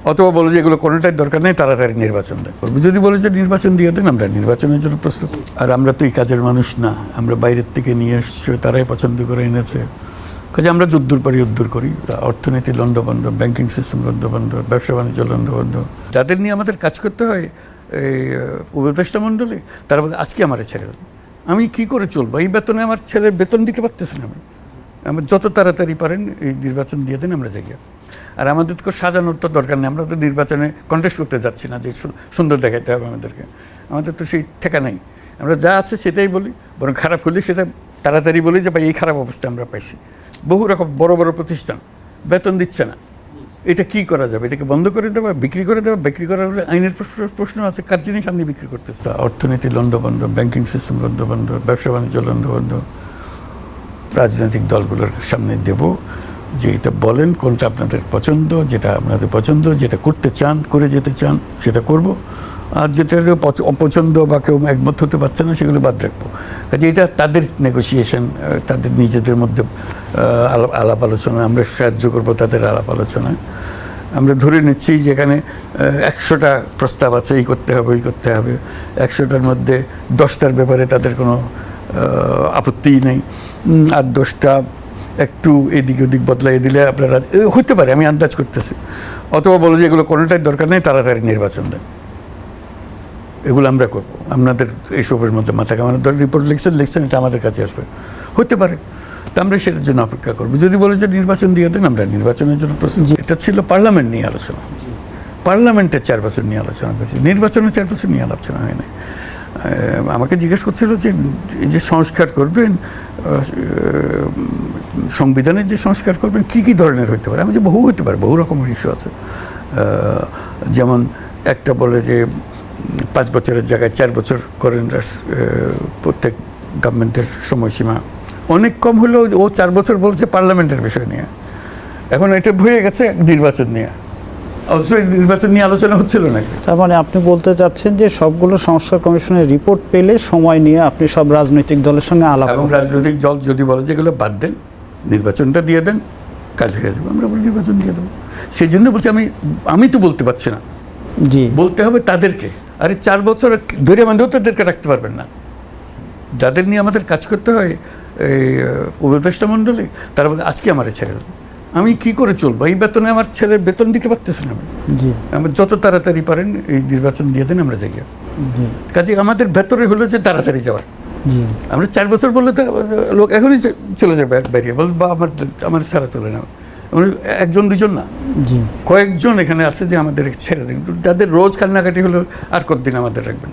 অথবা বলে যে এগুলো কোনোটাই দরকার নেই, তাড়াতাড়ি নির্বাচন দেন করবো। যদি বলে যে নির্বাচন দিয়ে দেন, আমরা নির্বাচনের জন্য প্রস্তুত। আর আমরা তো এই কাজের মানুষ না, আমরা বাইরের থেকে নিয়ে এসছি, তারাই পছন্দ করে এনেছে। কাজে আমরা যুদ্ধর পরে যুদ্ধ করি। অর্থনীতি লণ্ডভণ্ড, ব্যাংকিং সিস্টেম লণ্ডভণ্ড, ব্যবসা বাণিজ্য লণ্ডভণ্ড। যাদের নিয়ে আমাদের কাজ করতে হয় এই উপদেষ্টা মণ্ডলী, তারা বলে আজকে আমারে ছেড়ে দেন। আমি কি করে চলবো? এই বেতনে আমার ছেলের বেতন দিতে পারতেছি না। আমরা যত তাড়াতাড়ি পারেন এই নির্বাচন দিয়ে দেন, আমরা যাই। আর আমাদের তো সাজানোর তো দরকার নেই, আমরা তো নির্বাচনে কন্টেস্ট করতে যাচ্ছি না যে সুন্দর দেখাইতে হবে আমাদেরকে। আমাদের তো সেই ঠেকা নেই, আমরা যা আছে সেটাই বলি। বরং খারাপ হলে সেটা তাড়াতাড়ি বলি যে ভাই এই খারাপ অবস্থা আমরা পাইছি। বহু রকম বড় বড় প্রতিষ্ঠান বেতন দিচ্ছে না, এটা কি করা যাবে? এটাকে বন্ধ করে দেওয়া, বিক্রি করে দেওয়া? বিক্রি করার আইনের প্রশ্ন আছে, কার জিনিস আপনি বিক্রি করতেছে? অর্থনীতি লণ্ডভণ্ড, ব্যাংকিং সিস্টেম লণ্ডভণ্ড, ব্যবসা বাণিজ্য লণ্ডভণ্ড। রাজনৈতিক দলগুলোর সামনে দেব যে এটা বলেন কোনটা আপনাদের পছন্দ, যেটা আপনাদের পছন্দ, যেটা করতে চান, করে যেতে চান সেটা করব। আর যেটা অপছন্দ বা কেউ একমত হতে পারছে না সেগুলো বাদ রাখবো। কাজে এটা তাদের নেগোসিয়েশন, তাদের নিজেদের মধ্যে আলাপ আলোচনা, আমরা সাহায্য করবো তাদের আলাপ আলোচনায়। আমরা ধরে নিচ্ছি যেখানে 100টা প্রস্তাব আছে, এই করতে হবে, এই করতে হবে, 100টার মধ্যে 10টার ব্যাপারে তাদের কোনো আপত্তিই নেই, আর 10টা একটু এদিক ওদিক বদলাই দিলে আপনারা হতে পারে, আমি আন্দাজ করতেছি। অথবা বলে যে এগুলো কোনোটাই দরকার নেই, তাড়াতাড়ি নির্বাচন দেন। এগুলো আমরা করবো। আপনাদের এইসবের মধ্যে মাথা কামানোর ধরে রিপোর্ট লিখছেন, এটা আমাদের কাছে আসবে, হতে পারে। তো আমরা সেটার জন্য অপেক্ষা করবো। যদি বলে যে নির্বাচন দিয়ে দেন, আমরা নির্বাচনের জন্য প্রস্তুত। এটা ছিল পার্লামেন্ট নিয়ে আলোচনা, পার্লামেন্টের 4 বছর নিয়ে আলোচনা করেছি, নির্বাচনের 4 বছর নিয়ে আলোচনা হয় না। আমাকে জিজ্ঞেস করছিল যে এই যে সংস্কার করবেন, সংবিধানের যে সংস্কার করবেন কী কী ধরনের হতে পারে? আমি যে বহু হতে পারে, বহু রকমের ইস্যু আছে। যেমন একটা বলে যে 5 বছরের জায়গায় 4 বছর করেন প্রত্যেক গভর্নমেন্টের সময়সীমা। অনেক কম হলেও ও 4 বছর বলছে পার্লামেন্টের বিষয় নিয়ে। এখন এটা হয়ে গেছে নির্বাচন নিয়ে, অবশ্যই নির্বাচন নিয়ে আলোচনা হচ্ছিল না। তার মানে আপনি বলতে চাচ্ছেন যে সবগুলো সংস্কার কমিশনের রিপোর্ট পেলে সময় নিয়ে আপনি সব রাজনৈতিক দলের সঙ্গে আলাপ, এবং রাজনৈতিক দল যদি বলে যেগুলো বাদ দেন, নির্বাচনটা দিয়ে দেন, কাজ হয়ে যাবে, আমরা বলি নির্বাচন দিয়ে দেবো। সেই জন্য বলছি আমি তো বলতে পারছি না, জি বলতে হবে তাদেরকে। আরে 4 বছর ধরে বান্ধব তাদেরকে রাখতে পারবেন না। যাদের নিয়ে আমাদের কাজ করতে হয় এই উপদেষ্টা মণ্ডলী, তারা বলে আজকে আমারে ছেড়ে দেন। আমি কি করে চলবো? এই বেতনে আমার ছেলের বেতন দিতে পারতেছি না। আমরা যত তাড়াতাড়ি পারেন এই নির্বাচন দিয়ে দেন, আমরা যাই। কাজে আমাদের ভেতরে হলো যে তাড়াতাড়ি যাওয়ার। আমরা 4 বছর বললে তো লোক এখনই চলে যাবে বেরিয়ে, বল বা আমার ছাড়া চলে না। একজন দুজন না, কয়েকজন এখানে আছে যে আমাদের ছেড়ে দিন। যাদের রোজ কান্নাকাটি হলো আর কতদিন আমাদের রাখবেন?